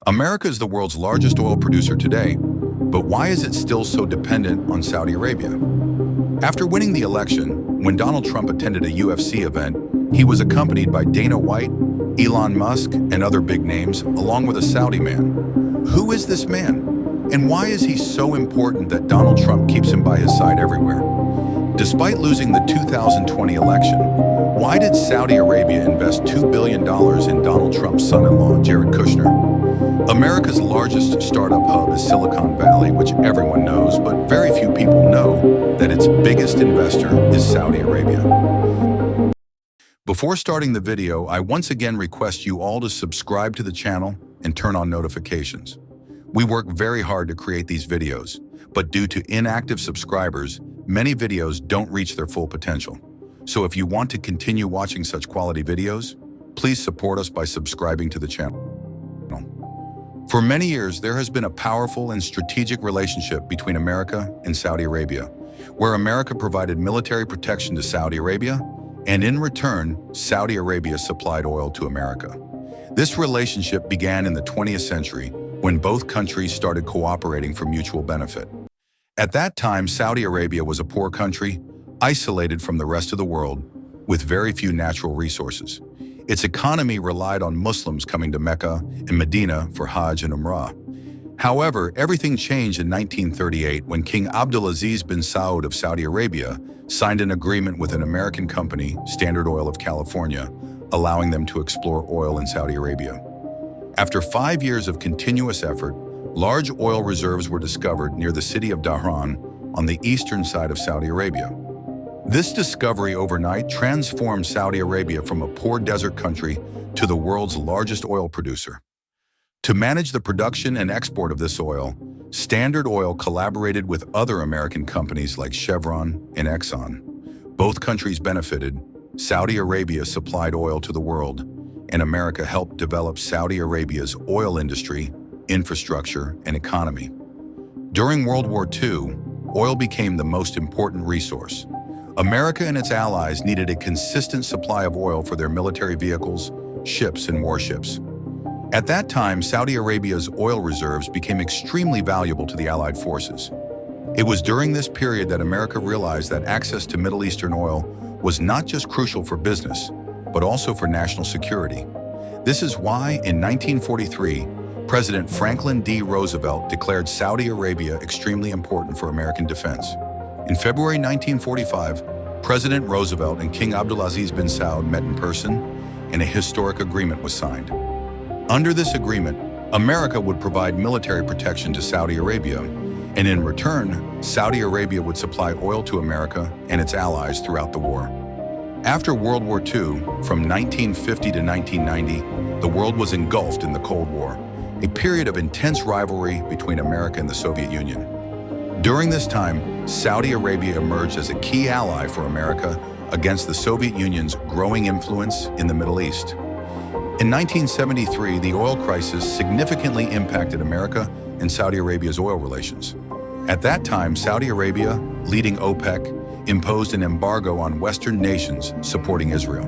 America is the world's largest oil producer today, but why is it still so dependent on Saudi Arabia? After winning the election, when Donald Trump attended a UFC event, he was accompanied by Dana White, Elon Musk, and other big names, along with a Saudi man. Who is this man? And why is he so important that Donald Trump keeps him by his side everywhere? Despite losing the 2020 election, why did Saudi Arabia invest $2 billion in Donald Trump's son-in-law, Jared Kushner? America's largest startup hub is Silicon Valley, which everyone knows, but very few people know that its biggest investor is Saudi Arabia. Before starting the video, I once again request you all to subscribe to the channel and turn on notifications. We work very hard to create these videos, but due to inactive subscribers, many videos don't reach their full potential. So if you want to continue watching such quality videos, please support us by subscribing to the channel. For many years, there has been a powerful and strategic relationship between America and Saudi Arabia, where America provided military protection to Saudi Arabia, and in return, Saudi Arabia supplied oil to America. This relationship began in the 20th century, when both countries started cooperating for mutual benefit. At that time, Saudi Arabia was a poor country, isolated from the rest of the world, with very few natural resources. Its economy relied on Muslims coming to Mecca and Medina for Hajj and Umrah. However, everything changed in 1938 when King Abdulaziz bin Saud of Saudi Arabia signed an agreement with an American company, Standard Oil of California, allowing them to explore oil in Saudi Arabia. After 5 years of continuous effort, large oil reserves were discovered near the city of Dhahran on the eastern side of Saudi Arabia. This discovery overnight transformed Saudi Arabia from a poor desert country to the world's largest oil producer. To manage the production and export of this oil, Standard Oil collaborated with other American companies like Chevron and Exxon. Both countries benefited. Saudi Arabia supplied oil to the world, and America helped develop Saudi Arabia's oil industry, infrastructure, and economy. During World War II, oil became the most important resource. America and its allies needed a consistent supply of oil for their military vehicles, ships, and warships. At that time, Saudi Arabia's oil reserves became extremely valuable to the Allied forces. It was during this period that America realized that access to Middle Eastern oil was not just crucial for business, but also for national security. This is why, in 1943, President Franklin D. Roosevelt declared Saudi Arabia extremely important for American defense. In February 1945, President Roosevelt and King Abdulaziz bin Saud met in person, and a historic agreement was signed. Under this agreement, America would provide military protection to Saudi Arabia, and in return, Saudi Arabia would supply oil to America and its allies throughout the war. After World War II, from 1950 to 1990, the world was engulfed in the Cold War, a period of intense rivalry between America and the Soviet Union. During this time, Saudi Arabia emerged as a key ally for America against the Soviet Union's growing influence in the Middle East. In 1973, the oil crisis significantly impacted America and Saudi Arabia's oil relations. At that time, Saudi Arabia, leading OPEC, imposed an embargo on Western nations supporting Israel.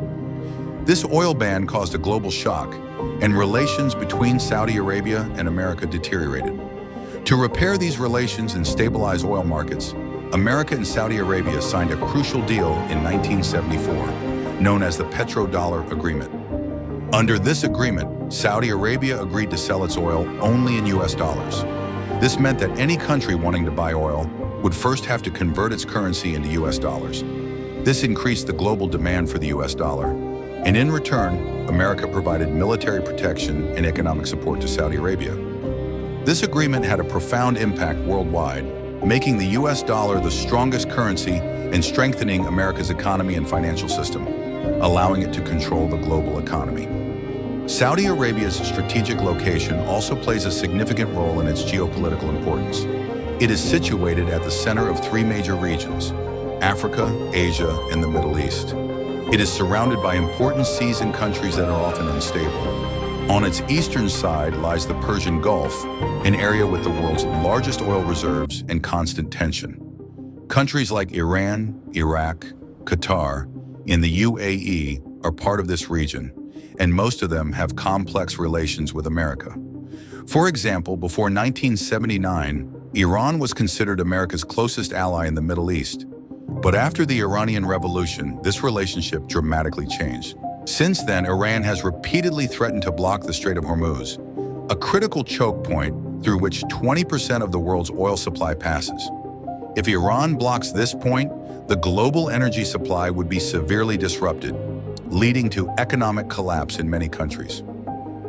This oil ban caused a global shock, and relations between Saudi Arabia and America deteriorated. To repair these relations and stabilize oil markets, America and Saudi Arabia signed a crucial deal in 1974, known as the Petrodollar Agreement. Under this agreement, Saudi Arabia agreed to sell its oil only in US dollars. This meant that any country wanting to buy oil would first have to convert its currency into US dollars. This increased the global demand for the US dollar, and in return, America provided military protection and economic support to Saudi Arabia. This agreement had a profound impact worldwide, making the US dollar the strongest currency and strengthening America's economy and financial system, allowing it to control the global economy. Saudi Arabia's strategic location also plays a significant role in its geopolitical importance. It is situated at the center of three major regions: Africa, Asia, and the Middle East. It is surrounded by important seas and countries that are often unstable. On its eastern side lies the Persian Gulf, an area with the world's largest oil reserves and constant tension. Countries like Iran, Iraq, Qatar, and the UAE are part of this region, and most of them have complex relations with America. For example, before 1979, Iran was considered America's closest ally in the Middle East. But after the Iranian Revolution, this relationship dramatically changed. Since then, Iran has repeatedly threatened to block the Strait of Hormuz, a critical choke point through which 20% of the world's oil supply passes. If Iran blocks this point, the global energy supply would be severely disrupted, leading to economic collapse in many countries.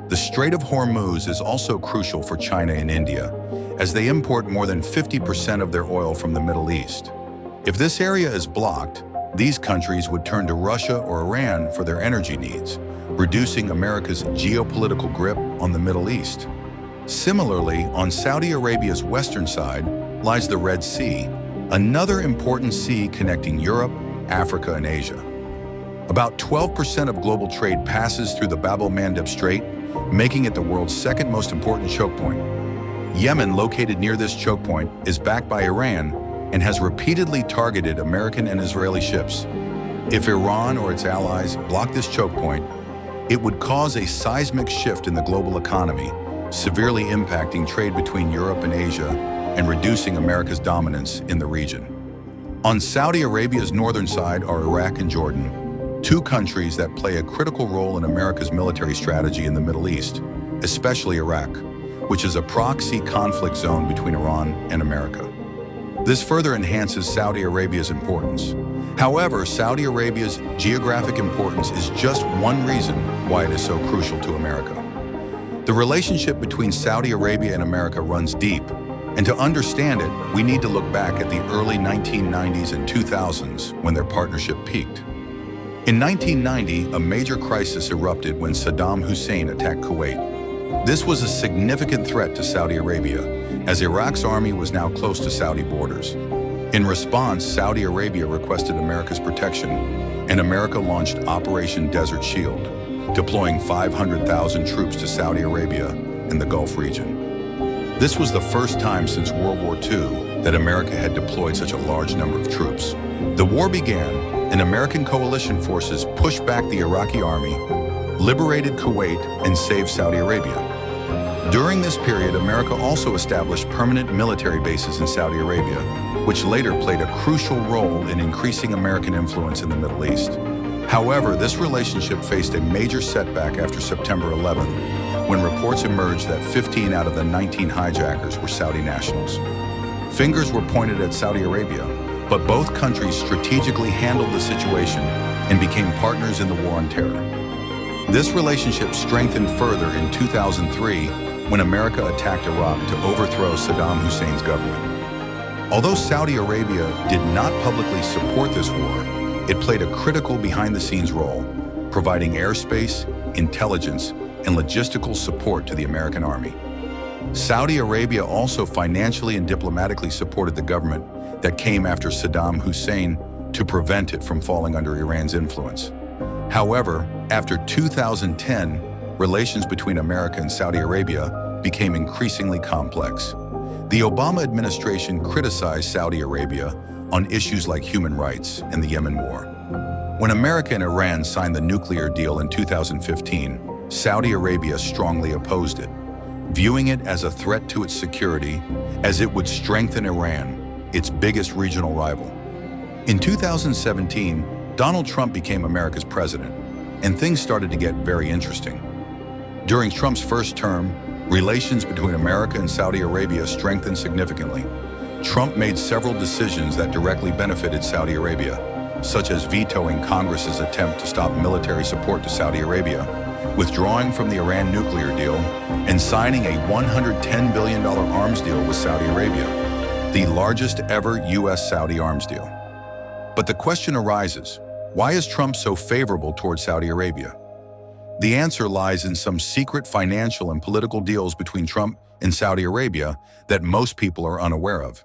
The Strait of Hormuz is also crucial for China and India, as they import more than 50% of their oil from the Middle East. If this area is blocked, these countries would turn to Russia or Iran for their energy needs, reducing America's geopolitical grip on the Middle East. Similarly, on Saudi Arabia's western side lies the Red Sea, another important sea connecting Europe, Africa, and Asia. About 12% of global trade passes through the Bab el-Mandeb Strait, making it the world's second most important choke point. Yemen, located near this choke point, is backed by Iran and has repeatedly targeted American and Israeli ships. If Iran or its allies block this choke point, it would cause a seismic shift in the global economy, severely impacting trade between Europe and Asia and reducing America's dominance in the region. On Saudi Arabia's northern side are Iraq and Jordan, two countries that play a critical role in America's military strategy in the Middle East, especially Iraq, which is a proxy conflict zone between Iran and America. This further enhances Saudi Arabia's importance. However, Saudi Arabia's geographic importance is just one reason why it is so crucial to America. The relationship between Saudi Arabia and America runs deep, and to understand it, we need to look back at the early 1990s and 2000s when their partnership peaked. In 1990, a major crisis erupted when Saddam Hussein attacked Kuwait. This was a significant threat to Saudi Arabia, as Iraq's army was now close to Saudi borders. In response, Saudi Arabia requested America's protection, and America launched Operation Desert Shield, deploying 500,000 troops to Saudi Arabia and the Gulf region. This was the first time since World War II that America had deployed such a large number of troops. The war began, and American coalition forces pushed back the Iraqi army, liberated Kuwait, and saved Saudi Arabia. During this period, America also established permanent military bases in Saudi Arabia, which later played a crucial role in increasing American influence in the Middle East. However, this relationship faced a major setback after September 11th, when reports emerged that 15 out of the 19 hijackers were Saudi nationals. Fingers were pointed at Saudi Arabia, but both countries strategically handled the situation and became partners in the war on terror. This relationship strengthened further in 2003 when America attacked Iraq to overthrow Saddam Hussein's government. Although Saudi Arabia did not publicly support this war, it played a critical behind-the-scenes role, providing airspace, intelligence, and logistical support to the American army. Saudi Arabia also financially and diplomatically supported the government that came after Saddam Hussein to prevent it from falling under Iran's influence. However, after 2010, relations between America and Saudi Arabia became increasingly complex. The Obama administration criticized Saudi Arabia on issues like human rights and the Yemen war. When America and Iran signed the nuclear deal in 2015, Saudi Arabia strongly opposed it, viewing it as a threat to its security, as it would strengthen Iran, its biggest regional rival. In 2017, Donald Trump became America's president, and things started to get very interesting. During Trump's first term, relations between America and Saudi Arabia strengthened significantly. Trump made several decisions that directly benefited Saudi Arabia, such as vetoing Congress's attempt to stop military support to Saudi Arabia, withdrawing from the Iran nuclear deal, and signing a $110 billion arms deal with Saudi Arabia, the largest ever U.S.-Saudi arms deal. But the question arises, why is Trump so favorable towards Saudi Arabia? The answer lies in some secret financial and political deals between Trump and Saudi Arabia that most people are unaware of.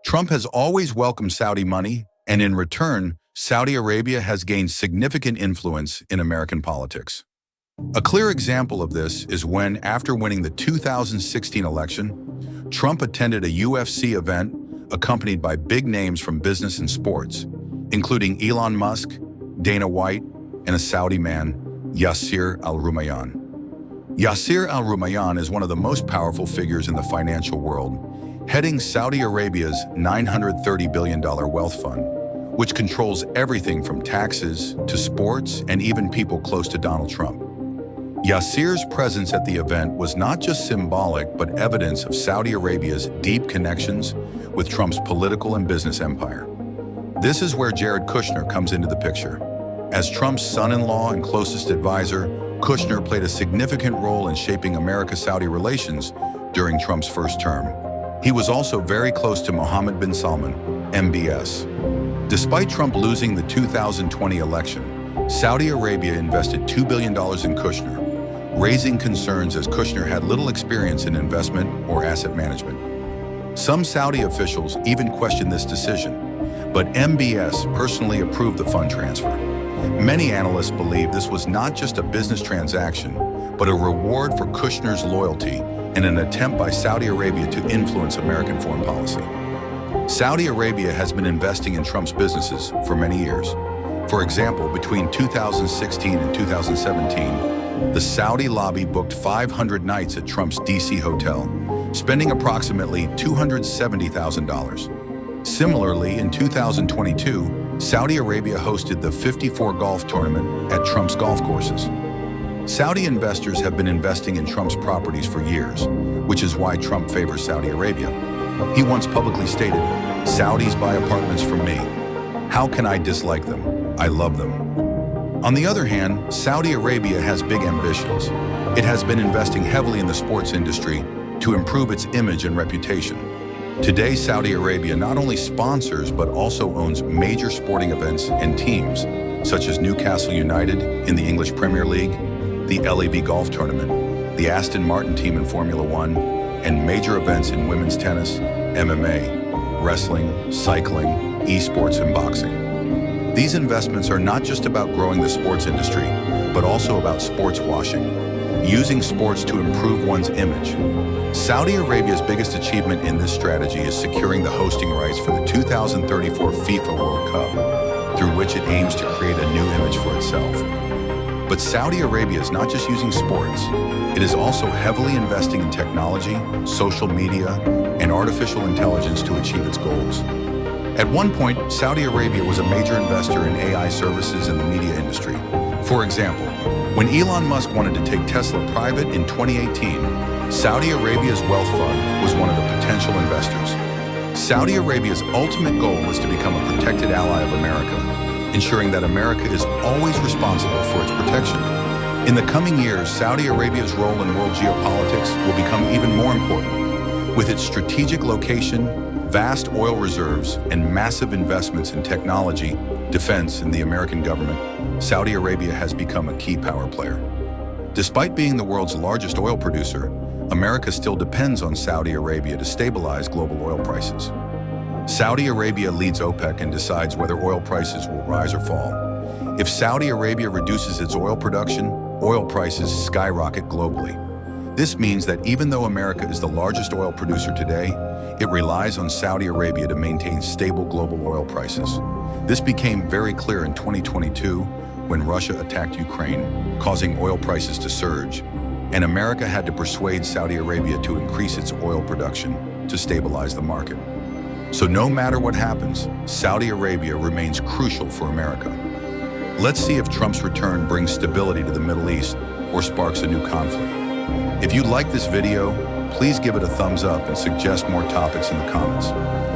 Trump has always welcomed Saudi money, and in return, Saudi Arabia has gained significant influence in American politics. A clear example of this is when, after winning the 2016 election, Trump attended a UFC event accompanied by big names from business and sports, including Elon Musk, Dana White, and a Saudi man, Yasser Al-Rumayyan. Yasser al-Rumayyan is one of the most powerful figures in the financial world, heading Saudi Arabia's $930 billion wealth fund, which controls everything from taxes to sports and even people close to Donald Trump. Yasser's presence at the event was not just symbolic, but evidence of Saudi Arabia's deep connections with Trump's political and business empire. This is where Jared Kushner comes into the picture. As Trump's son-in-law and closest advisor, Kushner played a significant role in shaping America-Saudi relations during Trump's first term. He was also very close to Mohammed bin Salman, MBS. Despite Trump losing the 2020 election, Saudi Arabia invested $2 billion in Kushner, raising concerns as Kushner had little experience in investment or asset management. Some Saudi officials even questioned this decision, but MBS personally approved the fund transfer. Many analysts believe this was not just a business transaction, but a reward for Kushner's loyalty and an attempt by Saudi Arabia to influence American foreign policy. Saudi Arabia has been investing in Trump's businesses for many years. For example, between 2016 and 2017, the Saudi lobby booked 500 nights at Trump's DC hotel, spending approximately $270,000. Similarly, in 2022, Saudi Arabia hosted the 54 golf tournament at Trump's golf courses. Saudi investors have been investing in Trump's properties for years, which is why Trump favors Saudi Arabia. He once publicly stated, "Saudis buy apartments from me. How can I dislike them? I love them." On the other hand, Saudi Arabia has big ambitions. It has been investing heavily in the sports industry to improve its image and reputation. Today, Saudi Arabia not only sponsors but also owns major sporting events and teams, such as Newcastle United in the English Premier League, the LAV Golf Tournament, the Aston Martin team in Formula One, and major events in women's tennis, MMA, wrestling, cycling, esports, and boxing. These investments are not just about growing the sports industry, but also about sports washing, using sports to improve one's image. Saudi Arabia's biggest achievement in this strategy is securing the hosting rights for the 2034 FIFA World Cup, through which it aims to create a new image for itself. But Saudi Arabia is not just using sports, it is also heavily investing in technology, social media, and artificial intelligence to achieve its goals. At one point, Saudi Arabia was a major investor in AI services in the media industry. For example, when Elon Musk wanted to take Tesla private in 2018, Saudi Arabia's wealth fund was one of the potential investors. Saudi Arabia's ultimate goal is to become a protected ally of America, ensuring that America is always responsible for its protection. In the coming years, Saudi Arabia's role in world geopolitics will become even more important. With its strategic location, vast oil reserves, and massive investments in technology, defense, and the American government, Saudi Arabia has become a key power player. Despite being the world's largest oil producer, America still depends on Saudi Arabia to stabilize global oil prices. Saudi Arabia leads OPEC and decides whether oil prices will rise or fall. If Saudi Arabia reduces its oil production, oil prices skyrocket globally. This means that even though America is the largest oil producer today, it relies on Saudi Arabia to maintain stable global oil prices. This became very clear in 2022 when Russia attacked Ukraine, causing oil prices to surge, and America had to persuade Saudi Arabia to increase its oil production to stabilize the market. So no matter what happens, Saudi Arabia remains crucial for America. Let's see if Trump's return brings stability to the Middle East or sparks a new conflict. If you like this video, please give it a thumbs up and suggest more topics in the comments.